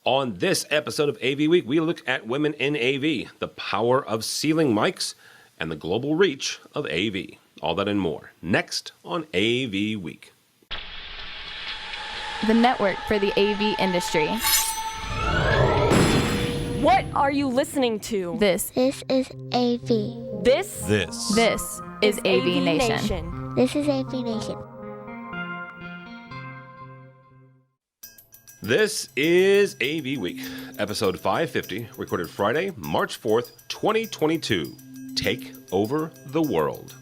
On this episode of AV Week, we look at women in AV, the power of ceiling mics, and the global reach of AV. All that and more, next on AV Week. The network for the AV industry. What are you listening to? This is AV. This is AVNation. This is AVNation. This is AV Week, episode 550, recorded Friday, March 4th, 2022. Take over the world.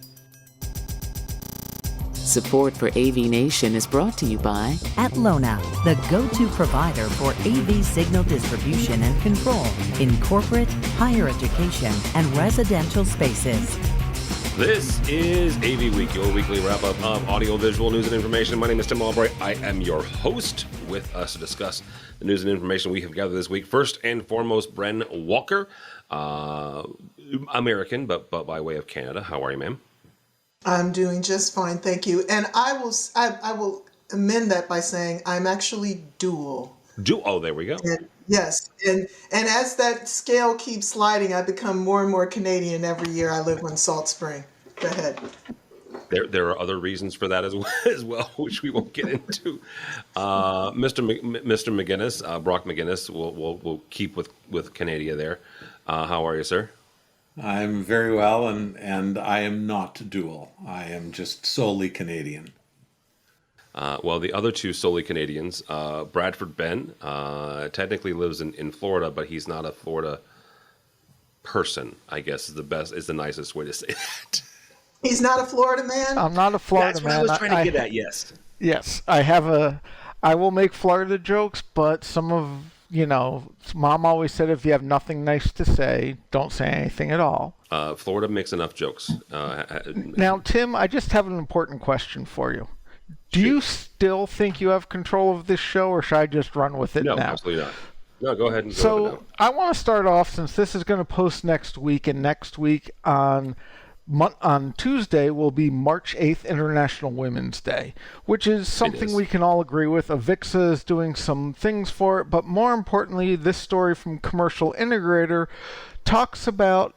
Support for AVNation is brought to you by Atlona, the go-to provider for AV signal distribution and control in corporate, higher education, and residential spaces. This is AV Week, your weekly wrap-up of audio-visual news and information. My name is Tim Albright. I am your host. With us to discuss the news and information we have gathered this week. First and foremost, Bren Walker, American, but by way of Canada. How are you, ma'am? I'm doing just fine, thank you. And I will amend that by saying I'm actually dual. Oh, there we go. And, yes, and as that scale keeps sliding, I become more and more Canadian every year I live in Salt Spring. Go ahead. There are other reasons for that as well, which we won't get into. Mr. McGinnis, Brock McGinnis, we'll keep with Canada there. How are you, sir? I'm very well, and I am not dual. I am just solely Canadian. Well, the other two solely Canadians, Bradford Ben, technically lives in Florida, but he's not a Florida person, I guess is the nicest way to say that. He's not a Florida man? I'm not a Florida man. That's what I was trying to get at, yes. Yes, I will make Florida jokes, but Mom always said if you have nothing nice to say, don't say anything at all. Florida makes enough jokes. Now, Tim, I just have an important question for you. Do you still think you have control of this show, or should I just run with it now? No, absolutely not. No, go ahead and go So with it now. I want to start off, since this is going to post next week, and next week on Tuesday will be March 8th, International Women's Day, which is something we can all agree with. AVIXA is doing some things for it, but more importantly, this story from Commercial Integrator talks about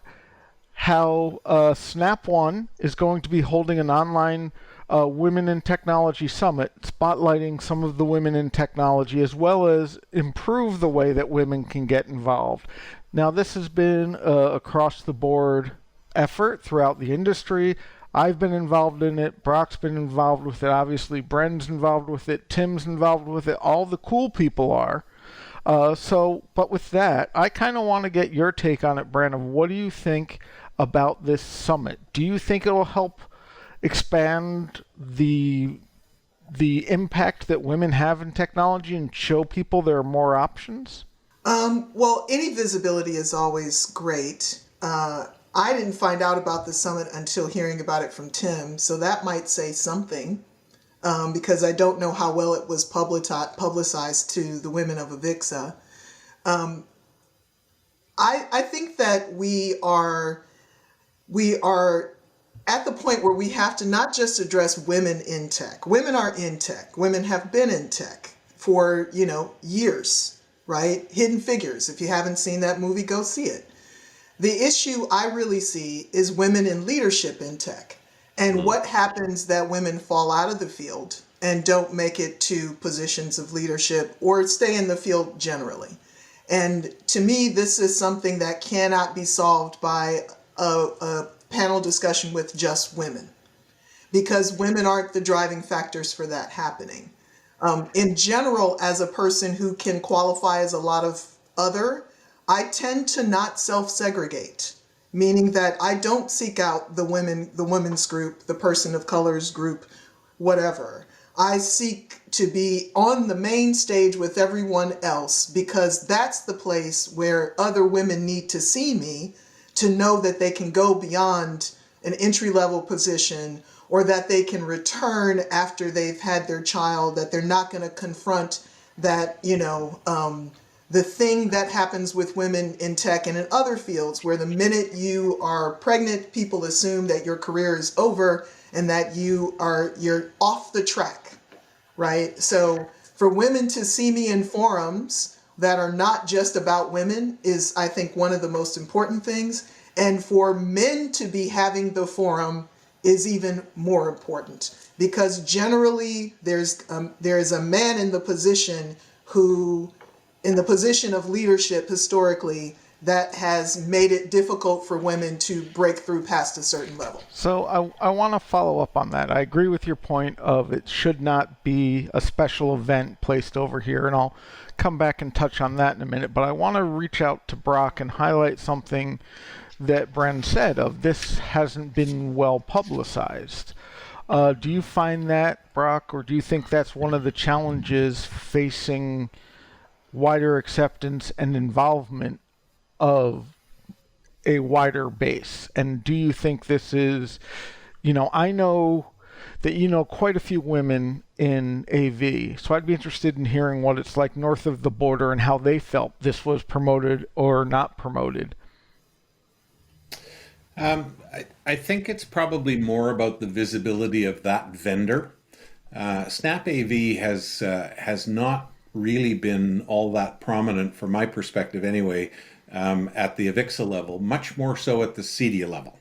how Snap One is going to be holding an online Women in Technology Summit, spotlighting some of the women in technology, as well as improve the way that women can get involved. Now, this has been across the board effort throughout the industry. I've been involved in it. Brock's been involved with it. Obviously, Bren's involved with it. Tim's involved with it. All the cool people are. But with that, I kind of want to get your take on it, Bren, of what do you think about this summit? Do you think it will help expand the impact that women have in technology and show people there are more options? Well, any visibility is always great. I didn't find out about the summit until hearing about it from Tim, so that might say something, because I don't know how well it was publicized to the women of AVIXA. I think that we are at the point where we have to not just address women in tech. Women are in tech. Women have been in tech for, years, right? Hidden Figures. If you haven't seen that movie, go see it. The issue I really see is women in leadership in tech, and what happens that women fall out of the field and don't make it to positions of leadership or stay in the field generally. And to me, this is something that cannot be solved by a panel discussion with just women, because women aren't the driving factors for that happening. In general, as a person who can qualify as a lot of other, I tend to not self-segregate, meaning that I don't seek out the women's group, the person of color's group, whatever. I seek to be on the main stage with everyone else, because that's the place where other women need to see me to know that they can go beyond an entry-level position, or that they can return after they've had their child, that they're not going to confront that, the thing that happens with women in tech and in other fields, where the minute you are pregnant, people assume that your career is over and that you're off the track, right? So for women to see me in forums that are not just about women is, I think, one of the most important things. And for men to be having the forum is even more important, because generally there is a man in the position of leadership historically that has made it difficult for women to break through past a certain level. So I want to follow up on that. I agree with your point of it should not be a special event placed over here, and I'll come back and touch on that in a minute. But I want to reach out to Brock and highlight something that Bren said of this hasn't been well publicized. Do you find that, Brock, or do you think that's one of the challenges facing wider acceptance and involvement of a wider base? And do you think this is, I know that you know quite a few women in AV, so I'd be interested in hearing what it's like north of the border and how they felt this was promoted or not promoted. I think it's probably more about the visibility of that vendor. Snap AV has not really been all that prominent, from my perspective anyway, at the AVIXA level, much more so at the CEDIA level.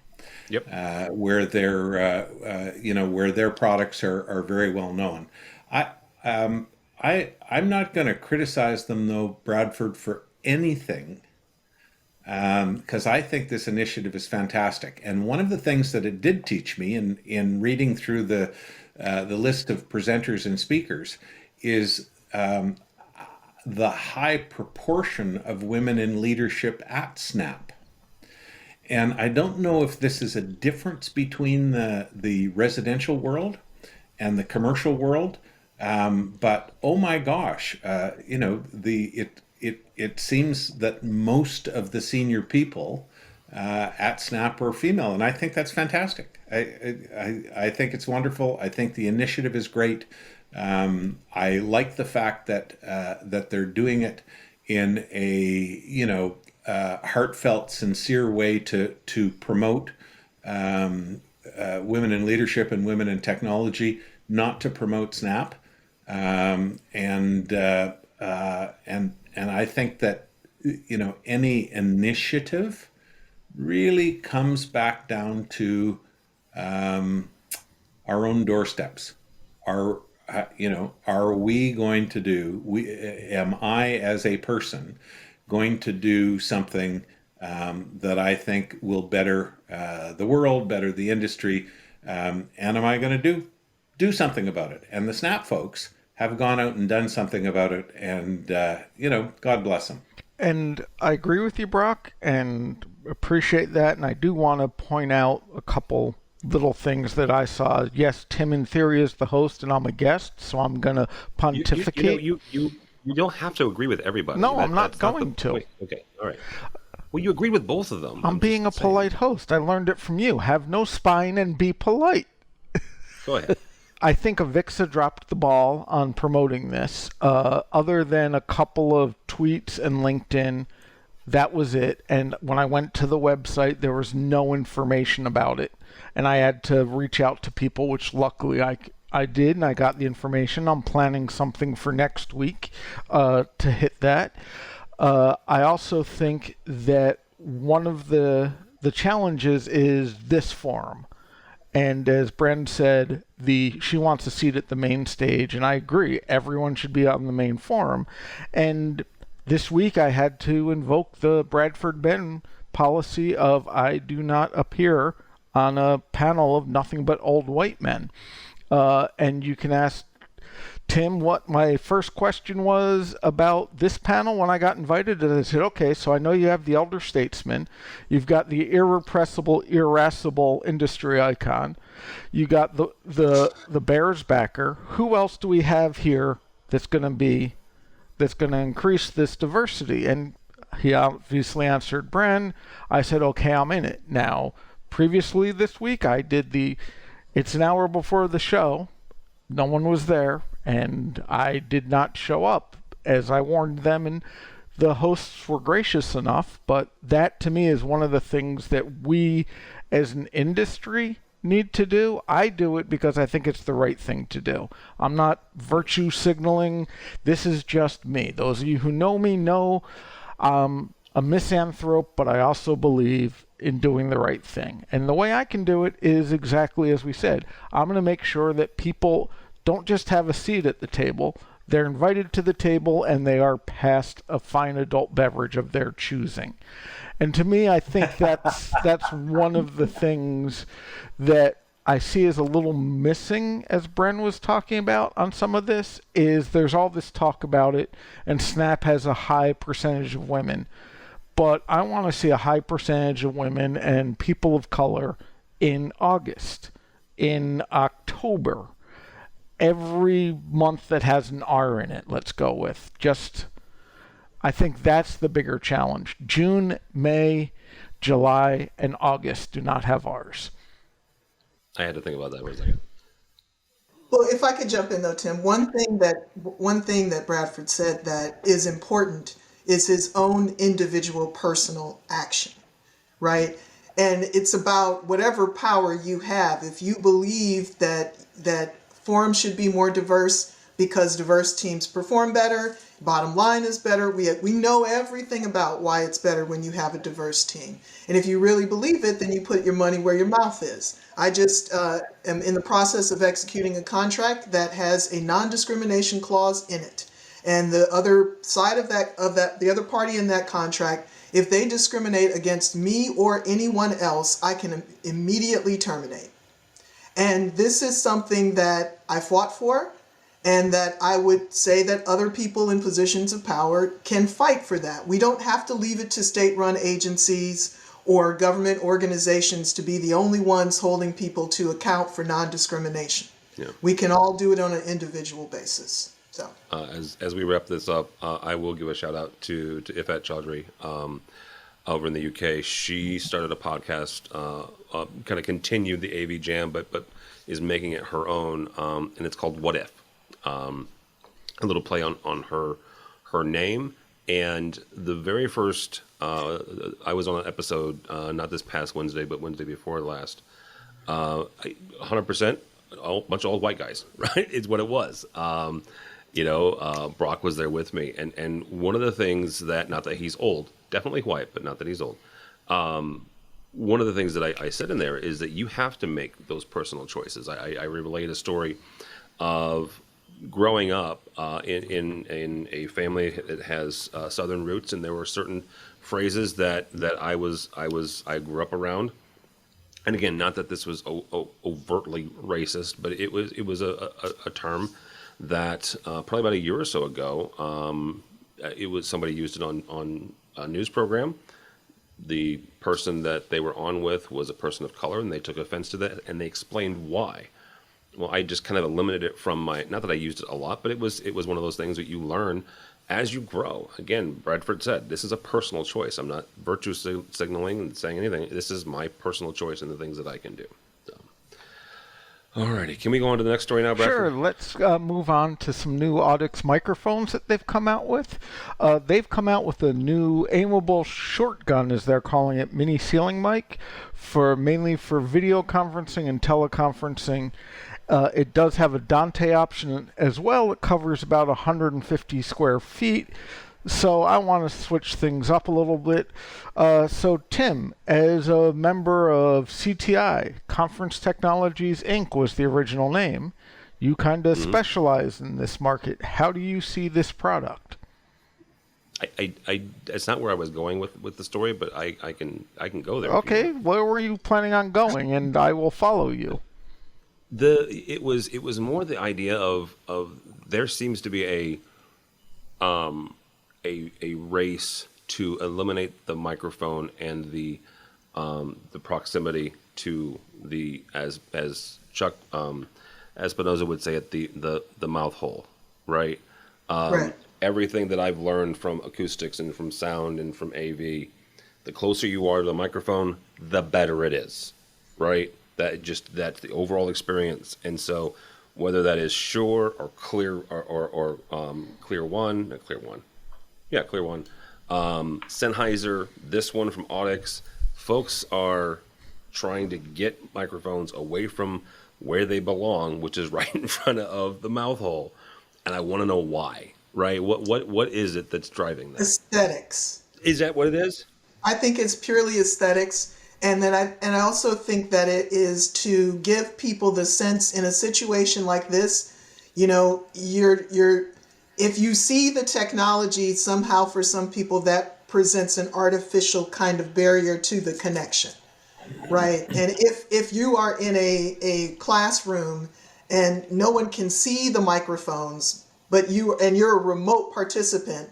Yep. Where their products are very well known. I'm not going to criticize them though, Bradford, for anything, because I think this initiative is fantastic. And one of the things that it did teach me in reading through the list of presenters and speakers is the high proportion of women in leadership at Snap. And I don't know if this is a difference between the residential world and the commercial world, but oh my gosh, it seems that most of the senior people at Snap are female, and I think that's fantastic. I think it's wonderful. I think the initiative is great. I like the fact that they're doing it in a heartfelt, sincere way to promote women in leadership and women in technology, not to promote Snap. And I think that any initiative really comes back down to our own doorsteps. Are we going to do? Am I as a person going to do something that I think will better the world, better the industry, and am I going to do something about it? And the Snap folks have gone out and done something about it, and God bless them. And I agree with you, Brock, and appreciate that. And I do want to point out a couple little things that I saw. Yes, Tim in theory is the host, and I'm a guest, so I'm going to pontificate. You don't have to agree with everybody. No, I'm not going to. Okay, all right. Well, you agree with both of them. I'm being a polite host. I learned it from you. Have no spine and be polite. Go ahead. I think AVIXA dropped the ball on promoting this. Other than a couple of tweets and LinkedIn, that was it. And when I went to the website, there was no information about it. And I had to reach out to people, which luckily I did, and I got the information. I'm planning something for next week to hit that. I also think that one of the challenges is this forum. And as Bren said, she wants a seat at the main stage, and I agree. Everyone should be on the main forum. And this week I had to invoke the Bradford Ben policy of I do not appear on a panel of nothing but old white men. And you can ask Tim what my first question was about this panel when I got invited, and I said, okay, so I know you have the elder statesman, you've got the irrepressible, irascible industry icon, you got the Bears backer. Who else do we have here that's going to increase this diversity? And he obviously answered Bren. I said, okay, I'm in it. Now, previously this week, I did it's an hour before the show. No one was there, and I did not show up, as I warned them, and the hosts were gracious enough. But that, to me, is one of the things that we, as an industry, need to do. I do it because I think it's the right thing to do. I'm not virtue signaling. This is just me. Those of you who know me know I'm a misanthrope, but I also believe in doing the right thing. And the way I can do it is exactly as we said. I'm going to make sure that people don't just have a seat at the table. They're invited to the table and they are passed a fine adult beverage of their choosing. And to me, I think that's one of the things that I see as a little missing, as Bren was talking about on some of this, is there's all this talk about it, and Snap has a high percentage of women. But I want to see a high percentage of women and people of color in August, in October, every month that has an R in it, let's go with. I think that's the bigger challenge. June, May, July, and August do not have R's. I had to think about that for a second. Well, if I could jump in though, Tim, one thing that Bradford said that is important is his own individual personal action, right? And it's about whatever power you have. If you believe that forums should be more diverse because diverse teams perform better, bottom line is better. We know everything about why it's better when you have a diverse team. And if you really believe it, then you put your money where your mouth is. I just am in the process of executing a contract that has a non-discrimination clause in it. And the other side of that, the other party in that contract, if they discriminate against me or anyone else, I can immediately terminate. And this is something that I fought for, and that I would say that other people in positions of power can fight for that. We don't have to leave it to state-run agencies or government organizations to be the only ones holding people to account for non-discrimination. Yeah. We can all do it on an individual basis. So, as we wrap this up, I will give a shout out to Ifat Chaudhry over in the UK. She started a podcast, kind of continued the AV Jam, but is making it her own, and it's called What If. A little play on her name. And the very first, I was on an episode, not this past Wednesday, but Wednesday before last. 100%, a bunch of old white guys, right? It's what it was. Brock was there with me. And one of the things that, not that he's old, definitely white, but not that he's old. One of the things that I said in there is that you have to make those personal choices. I relayed a story of growing up in a family that has Southern roots, and there were certain phrases that I grew up around. And again, not that this was overtly racist, but it was a term that probably about a year or so ago, it was somebody used it on a news program. The person that they were on with was a person of color, and they took offense to that, and they explained why. Well, I just kind of eliminated it from not that I used it a lot, but it was one of those things that you learn as you grow. Again, Bradford said, this is a personal choice. I'm not virtue signaling and saying anything. This is my personal choice and the things that I can do. So. Alrighty, can we go on to the next story now, Bradford? Sure, let's move on to some new Audix microphones that they've come out with. They've come out with a new aimable shotgun, as they're calling it, mini ceiling mic, mainly for video conferencing and teleconferencing. It does have a Dante option as well. It covers about 150 square feet. So I want to switch things up a little bit. So Tim, as a member of CTI, Conference Technologies Inc. was the original name. You kind of specialize in this market. How do you see this product? It's not where I was going with the story, but I can go there. Okay, where were you planning on going? And I will follow you. It was more the idea of there seems to be a race to eliminate the microphone and the proximity to the, as Chuck Espinoza would say it, the mouth hole, right? right. Everything that I've learned from acoustics and from sound and from AV, the closer you are to the microphone, the better it is, right? That's the overall experience. And so whether that is Shure or Clear or Clear One, Sennheiser, this one from Audix, folks are trying to get microphones away from where they belong, which is right in front of the mouth hole. And I want to know why, right? What is it that's driving that? Aesthetics. Is that what it is? I think it's purely aesthetics. And I also think that it is to give people the sense in a situation like this, you know, if you see the technology somehow for some people that presents an artificial kind of barrier to the connection, right? And if you are in a classroom and no one can see the microphones, but you're a remote participant,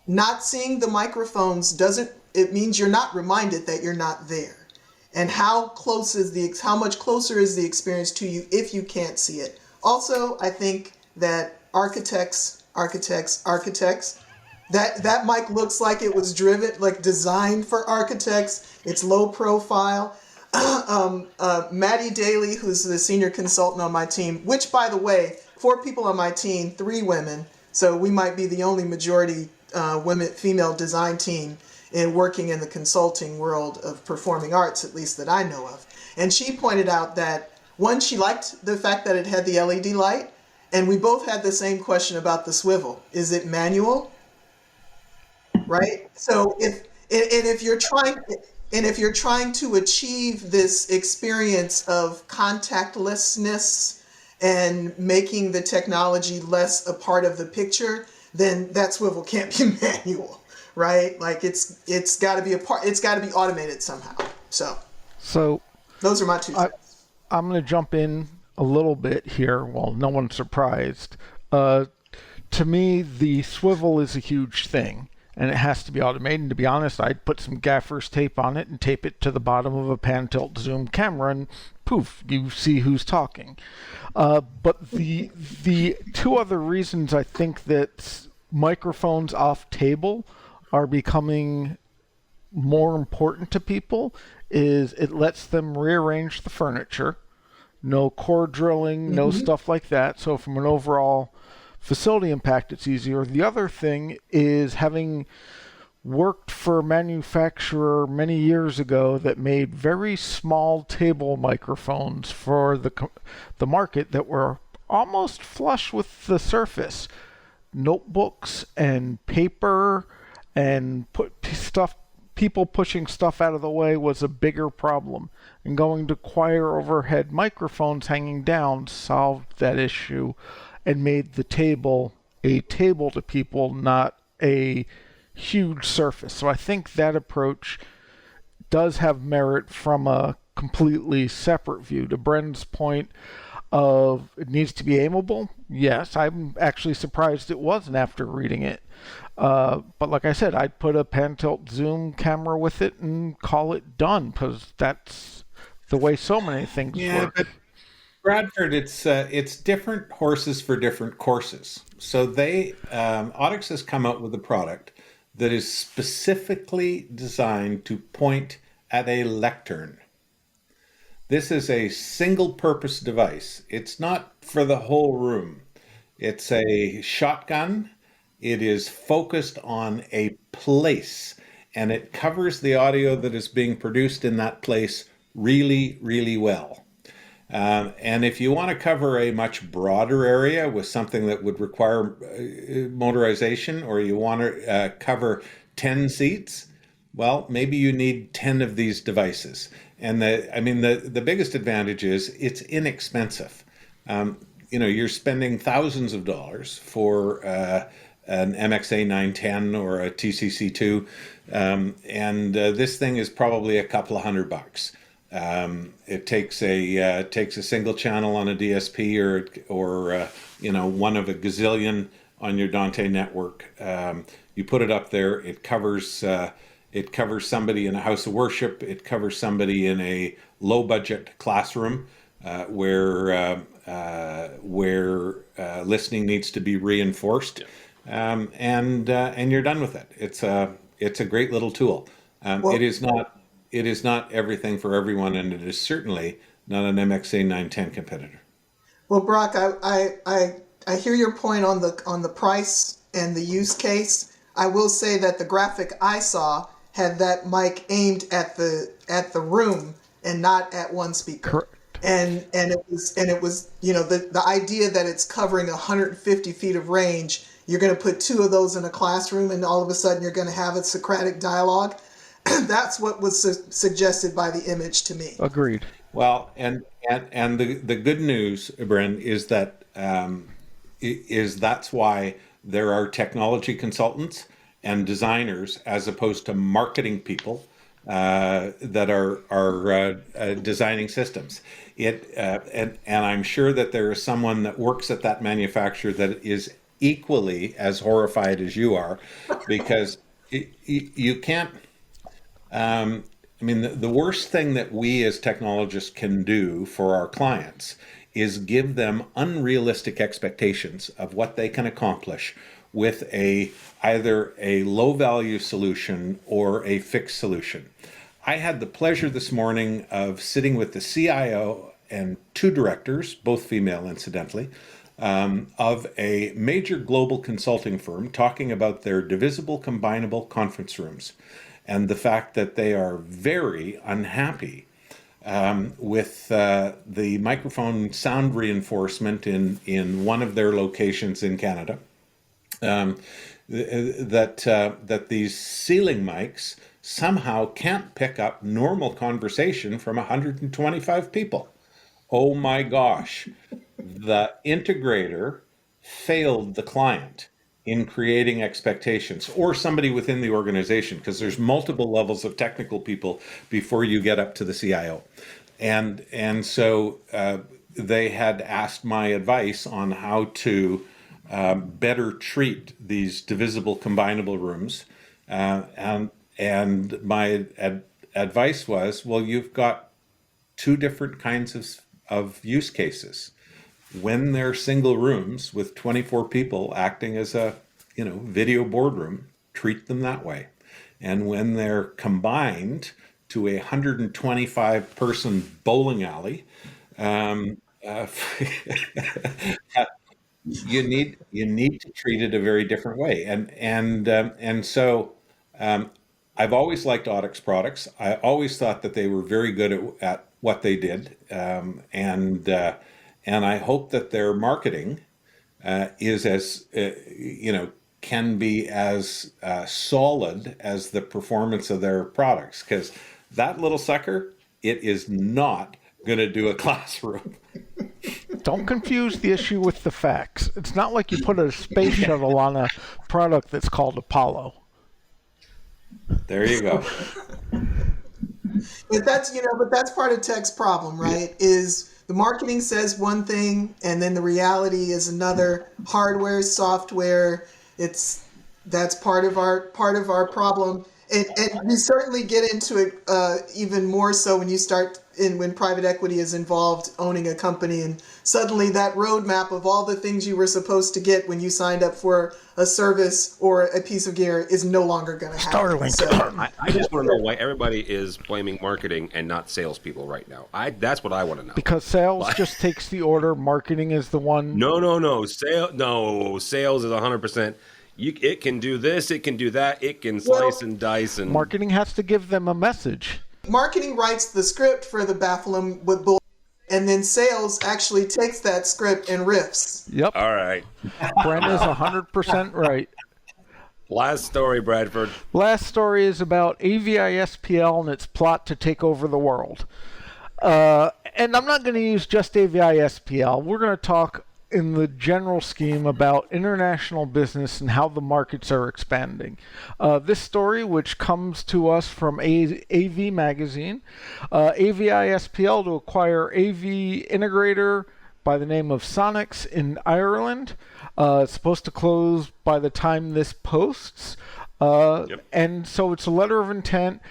not seeing the microphones it means you're not reminded that you're not there. And how much closer is the experience to you if you can't see it? Also, I think that architects, that mic looks like it was designed for architects. It's low profile. Maddie Daly, who's the senior consultant on my team, which, by the way, 4 people on my team, 3 women, so we might be the only majority female design team in working in the consulting world of performing arts, at least that I know of. And she pointed out that, one, she liked the fact that it had the LED light, and we both had the same question about the swivel. Is it manual? Right? So if you're trying to achieve this experience of contactlessness and making the technology less a part of the picture, then that swivel can't be manual, right? Like it's got to be automated somehow. So those are my 2 cents. I'm going to jump in a little bit here. Well, no one's surprised. To me, the swivel is a huge thing, and it has to be automated. And to be honest, I'd put some gaffer's tape on it and tape it to the bottom of a pan tilt zoom camera, and poof, you see who's talking. But the 2 other reasons I think that microphones off table are becoming more important to people is it lets them rearrange the furniture. No core drilling, no stuff like that. So from an overall facility impact, it's easier. The other thing is, having worked for a manufacturer many years ago that made very small table microphones for the market that were almost flush with the surface. Notebooks and paper and people pushing stuff out of the way was a bigger problem. And going to choir overhead microphones hanging down solved that issue and made the table a table to people, not a huge surface. So I think that approach does have merit from a completely separate view. To Bren's point of it needs to be aimable, yes, I'm actually surprised it wasn't after reading it. But like I said, I'd put a pan tilt zoom camera with it and call it done, because that's the way so many things work. But Bradford, it's different horses for different courses. So Audix has come out with a product that is specifically designed to point at a lectern. This is a single-purpose device. It's not for the whole room. It's a shotgun. It is focused on a place, and it covers the audio that is being produced in that place really, really well. And if you want to cover a much broader area with something that would require motorization, or you want to cover 10 seats, well, maybe you need 10 of these devices. And the biggest advantage is it's inexpensive. You're spending thousands of dollars for an MXA 910 or a TCC2, and this thing is probably a couple of $100. It takes a single channel on a DSP or one of a gazillion on your Dante network. You put it up there. It covers somebody in a house of worship. It covers somebody in a low budget classroom where listening needs to be reinforced, and you're done with it. It's a great little tool. It is not everything for everyone, and it is certainly not an MXA 910 competitor. Well, Brock, I hear your point on the price and the use case. I will say that the graphic I saw had that mic aimed at the room, and not at one speaker. Correct. And it was the idea that it's covering 150 feet of range. You're going to put two of those in a classroom, and all of a sudden you're going to have a Socratic dialogue. That's what was suggested by the image to me. Agreed. Well, and the good news, Bryn, is that that's why there are technology consultants and designers as opposed to marketing people that are designing systems. And I'm sure that there is someone that works at that manufacturer that is equally as horrified as you are, because you can't. The worst thing that we as technologists can do for our clients is give them unrealistic expectations of what they can accomplish with either a low value solution or a fixed solution. I had the pleasure this morning of sitting with the CIO and two directors, both female incidentally, of a major global consulting firm, talking about their divisible combinable conference rooms and the fact that they are very unhappy with the microphone sound reinforcement in one of their locations in Canada. That these ceiling mics somehow can't pick up normal conversation from 125 people. Oh my gosh. The integrator failed the client in creating expectations, or somebody within the organization, because there's multiple levels of technical people before you get up to the CIO. And so they had asked my advice on how to better treat these divisible combinable rooms. And my advice was, well, you've got two different kinds of use cases. When they're single rooms with 24 people acting as a video boardroom, treat them that way. And when they're combined to a 125 person bowling alley, you need to treat it a very different way. And so I've always liked Audix products. I always thought that they were very good at what they did, and I hope that their marketing is as can be as solid as the performance of their products, because that little sucker, it is not going to do a classroom. Don't confuse the issue with the facts. It's not like you put a space shuttle on a product that's called Apollo. There you go. But that's part of tech's problem, right? Is the marketing says one thing and then the reality is another. Hardware, software, that's part of our problem. And we certainly get into it even more so when you start when private equity is involved owning a company, and suddenly that roadmap of all the things you were supposed to get when you signed up for a service or a piece of gear is no longer going to happen. Starlink. So, I just want to know why everybody is blaming marketing and not salespeople right now. That's what I want to know. Because sales just takes the order. Marketing is the one. No. Sales is 100%. It can do this, it can do that, it can slice and dice. And marketing has to give them a message. Marketing writes the script for the Baphomet with bull, and then sales actually takes that script and riffs. Yep. All right. Brent is 100% right. Last story, Bradford. Last story is about AVI-SPL and its plot to take over the world. And I'm not going to use just AVI-SPL. We're going to talk in the general scheme about international business and how the markets are expanding. This story, which comes to us from AV Magazine, AVI-SPL to acquire AV integrator by the name of Sonix in Ireland. It's supposed to close by the time this posts. And so it's a letter of intent.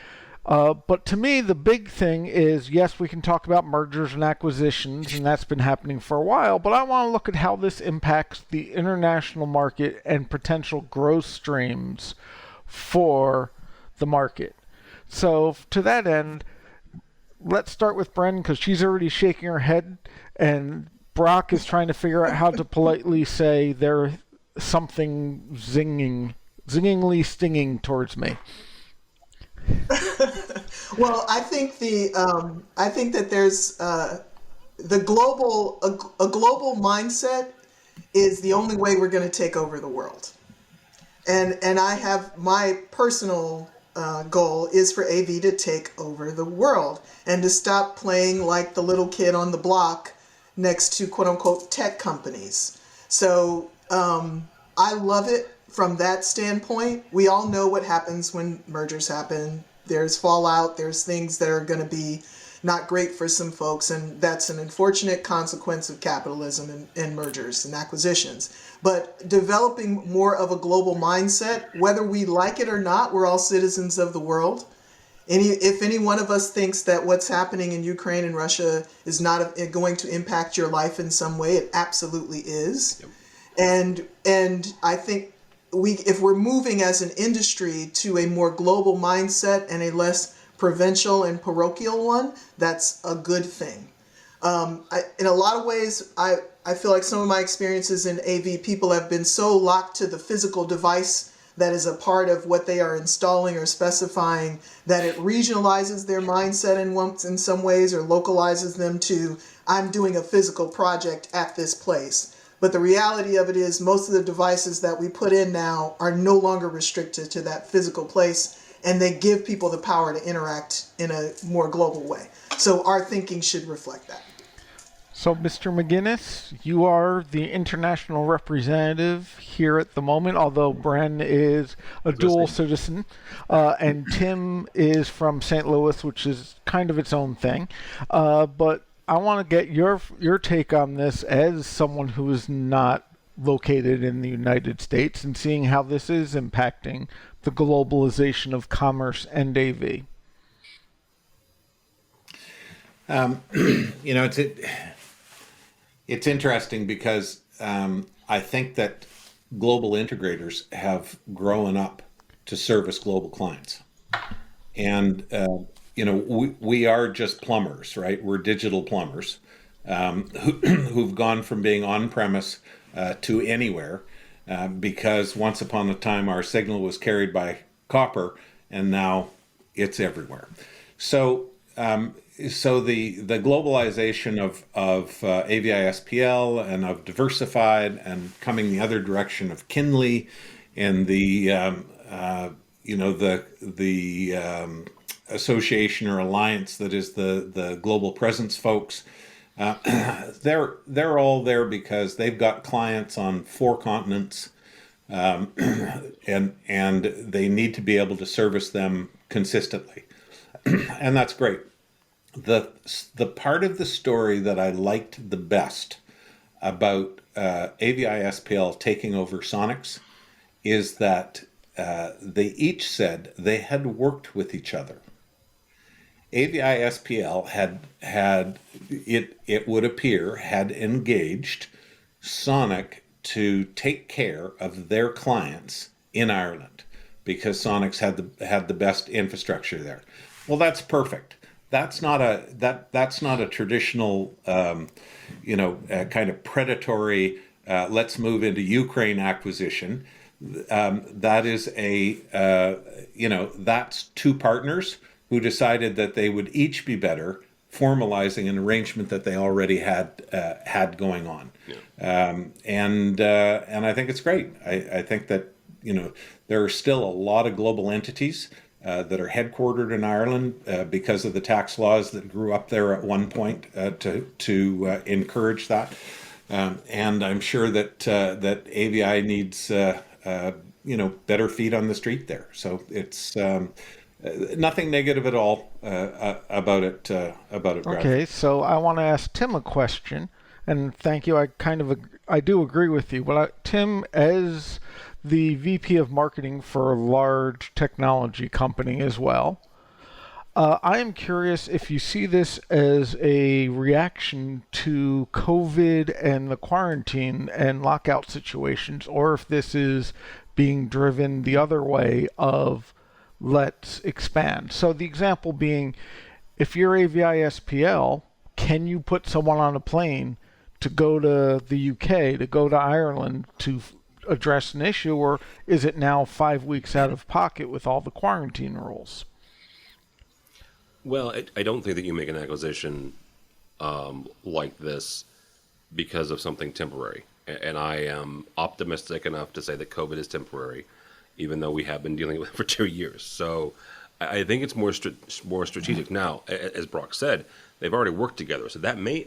But to me, the big thing is, yes, we can talk about mergers and acquisitions, and that's been happening for a while, but I want to look at how this impacts the international market and potential growth streams for the market. So to that end, let's start with Bren, because she's already shaking her head, and Brock is trying to figure out how to politely say there's something zingingly stinging towards me. Well, I think that there's the global a global mindset is the only way we're going to take over the world. And I have my personal goal is for AV to take over the world and to stop playing like the little kid on the block next to quote unquote tech companies. So I love it from that standpoint. We all know what happens when mergers happen. There's fallout, there's things that are going to be not great for some folks, and that's an unfortunate consequence of capitalism and mergers and acquisitions. But developing more of a global mindset, whether we like it or not, we're all citizens of the world. If any one of us thinks that what's happening in Ukraine and Russia is not going to impact your life in some way, it absolutely is. Yep. And I think if we're moving as an industry to a more global mindset and a less provincial and parochial one, that's a good thing. In a lot of ways, I feel like some of my experiences in AV, people have been so locked to the physical device that is a part of what they are installing or specifying that it regionalizes their mindset in some ways, or localizes them to, I'm doing a physical project at this place. But the reality of it is most of the devices that we put in now are no longer restricted to that physical place, and they give people the power to interact in a more global way. So our thinking should reflect that. So, Mr. McGinnis, you are the international representative here at the moment, although Bren is a dual citizen, and Tim is from St. Louis, which is kind of its own thing. But I want to get your take on this as someone who is not located in the United States, and seeing how this is impacting the globalization of commerce and AV. It's interesting because I think that global integrators have grown up to service global clients. And, we are just plumbers, right? We're digital plumbers who've gone from being on-premise to anywhere because once upon a time our signal was carried by copper, and now it's everywhere. So the globalization of AVI-SPL and of Diversified, and coming the other direction of Kinley, and the association or alliance that is the Global Presence folks, they're all there because they've got clients on 4 continents, and they need to be able to service them consistently, and that's great. The part of the story that I liked the best about AVI-SPL taking over Sonics is that they each said they had worked with each other. AVI-SPL had it would appear, had engaged Sonic to take care of their clients in Ireland because Sonics had the best infrastructure there. Well, that's perfect. That's not a traditional, kind of predatory. Let's move into Ukraine acquisition. That is that's 2 partners who decided that they would each be better, formalizing an arrangement that they already had going on. Yeah. And I think it's great. I think that there are still a lot of global entities that are headquartered in Ireland because of the tax laws that grew up there at one point to encourage that. And I'm sure that AVI needs better feet on the street there. So it's nothing negative at all about it. Okay, so I want to ask Tim a question, and thank you. I do agree with you, but Tim, as the VP of marketing for a large technology company as well, I am curious if you see this as a reaction to COVID and the quarantine and lockout situations, or if this is being driven the other way of let's expand. So the example being, if you're AVI-SPL, can you put someone on a plane to go to the UK, to go to Ireland to address an issue, or is it now 5 weeks out of pocket with all the quarantine rules? Well, I don't think that you make an acquisition like this because of something temporary. And I am optimistic enough to say that COVID is temporary, even though we have been dealing with it for 2 years. So I think it's more strategic. Now, as Brock said, they've already worked together, so that may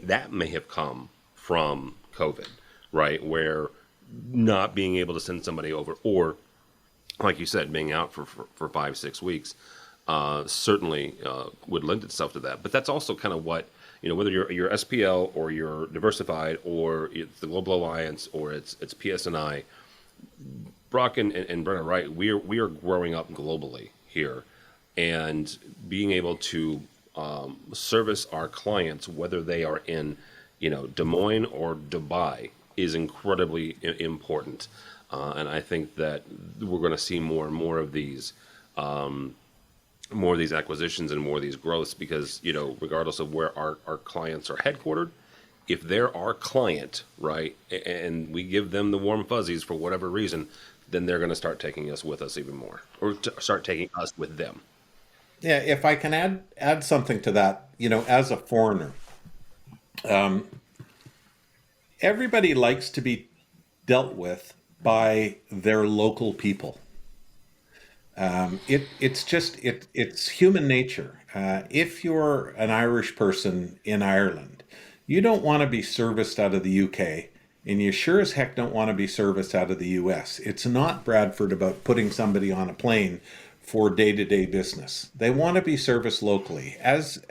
have come from COVID, right? Where not being able to send somebody over, or like you said, being out for 5-6 weeks, certainly would lend itself to that. But that's also kind of what, whether you're SPL or you're diversified or it's the Global Alliance or it's PSNI, Brock and Brent are right. We are growing up globally here, and being able to service our clients, whether they are in, Des Moines or Dubai, is incredibly important. And I think that we're going to see more and more of these acquisitions and more of these growths because, regardless of where our clients are headquartered, if they're our client, right, and we give them the warm fuzzies for whatever reason, then they're going to start taking us with us even more, or start taking us with them. Yeah, if I can add something to that, as a foreigner, everybody likes to be dealt with by their local people. It's human nature. If you're an Irish person in Ireland, you don't want to be serviced out of the UK, and you sure as heck don't want to be serviced out of the US. It's not, Bradford, about putting somebody on a plane for day-to-day business. They want to be serviced locally, as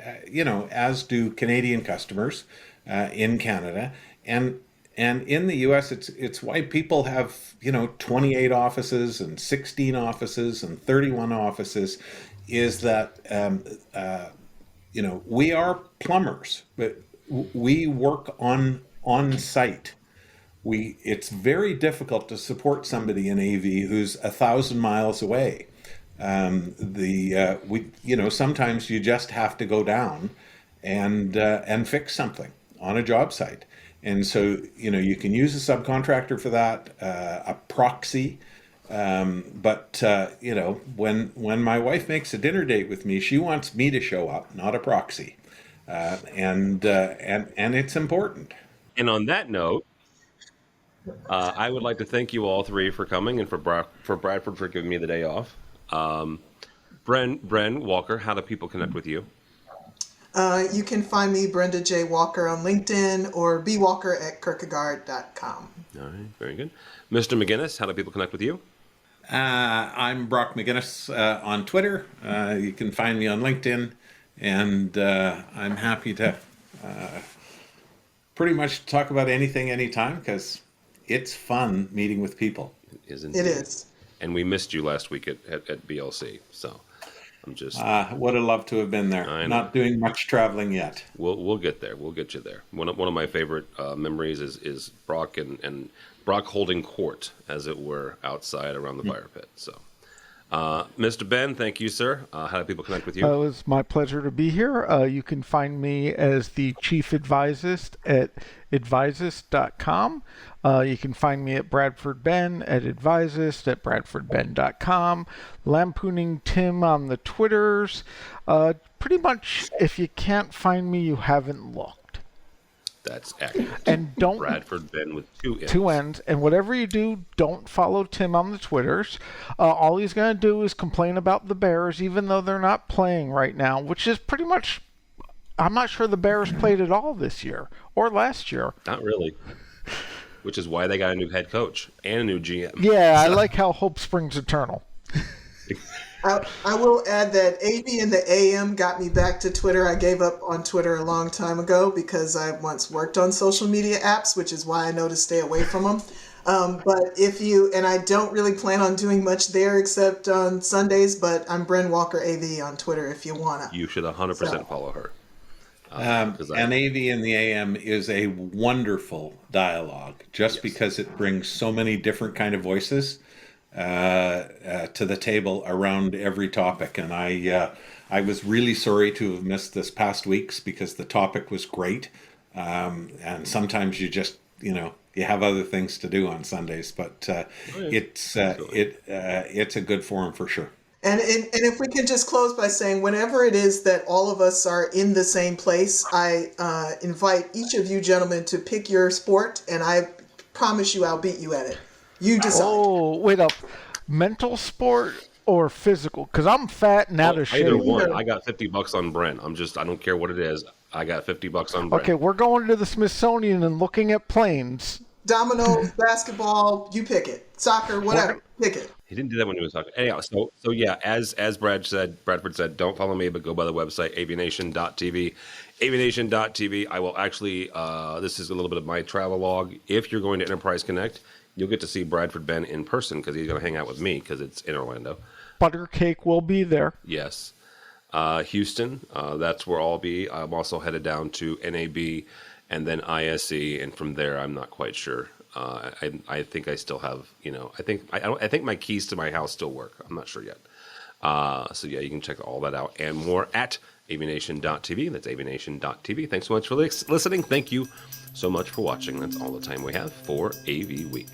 do Canadian customers in Canada, and in the U.S. it's why people have 28 offices and 16 offices and 31 offices, is that we are plumbers, but we work on site. It's very difficult to support somebody in AV who's 1,000 miles away. Sometimes you just have to go down and fix something on a job site. And so, you can use a subcontractor for that, a proxy. But when my wife makes a dinner date with me, she wants me to show up, not a proxy. And it's important. And on that note, I would like to thank you all three for coming, and for Bradford for giving me the day off. Bren Walker, how do people connect with you? You can find me, Brenda J. Walker, on LinkedIn or bwalker@kierkegaard.com. All right, very good. Mr. McGinnis, how do people connect with you? I'm Brock McGinnis on Twitter. You can find me on LinkedIn, and I'm happy to pretty much talk about anything, anytime, because it's fun meeting with people. It is. And we missed you last week at BLC, so I'm just would have loved to have been there. Not doing much traveling yet. We'll get there. We'll get you there. One of my favorite memories is Brock and Brock holding court, as it were, outside around the fire pit. So, Mr. Ben, thank you, sir. How do people connect with you? It was my pleasure to be here. You can find me as the chief advisist at advisist.com. You can find me at Bradford Ben at advisist at bradfordben.com. Lampooning Tim on the Twitters. Pretty much, if you can't find me, you haven't looked. That's accurate. And don't Bradford Ben with two N's. Two N's. And whatever you do, don't follow Tim on the Twitters. All he's going to do is complain about the Bears, even though they're not playing right now, which is pretty much. I'm not sure the Bears played at all this year or last year. Not really. Which is why they got a new head coach and a new GM. Yeah, I like how hope springs eternal. I will add that AV and the AM got me back to Twitter. I gave up on Twitter a long time ago because I once worked on social media apps, which is why I know to stay away from them. But I don't really plan on doing much there except on Sundays, but I'm Bren Walker AV on Twitter if you want to. You should 100% follow her. And AV in the AM is a wonderful dialogue, because it brings so many different kind of voices to the table around every topic. And I was really sorry to have missed this past week's because the topic was great. And sometimes you just, you have other things to do on Sundays, but it's a good forum for sure. And if we can just close by saying, whenever it is that all of us are in the same place, I invite each of you gentlemen to pick your sport, and I promise you I'll beat you at it. You decide. Oh, wait up. Mental sport or physical? Because I'm fat and out of shape. Either one. I got $50 on Brent. I don't care what it is. I got $50 on Brent. Okay, we're going to the Smithsonian and looking at planes. Domino, basketball, you pick it. Soccer, whatever, pick it. He didn't do that when he was talking. Anyhow, so yeah, as Bradford said, don't follow me, but go by the website, AVNation.tv. AVNation.tv. I will actually, this is a little bit of my travel log. If you're going to Enterprise Connect, you'll get to see Bradford Ben in person because he's going to hang out with me because it's in Orlando. Buttercake will be there. Yes. Houston, that's where I'll be. I'm also headed down to NAB and then ISE, and from there, I'm not quite sure. I think I still have, I think my keys to my house still work. I'm not sure yet. So yeah, you can check all that out and more at AVNation.tv. That's AVNation.tv. Thanks so much for listening. Thank you so much for watching. That's all the time we have for AV Week.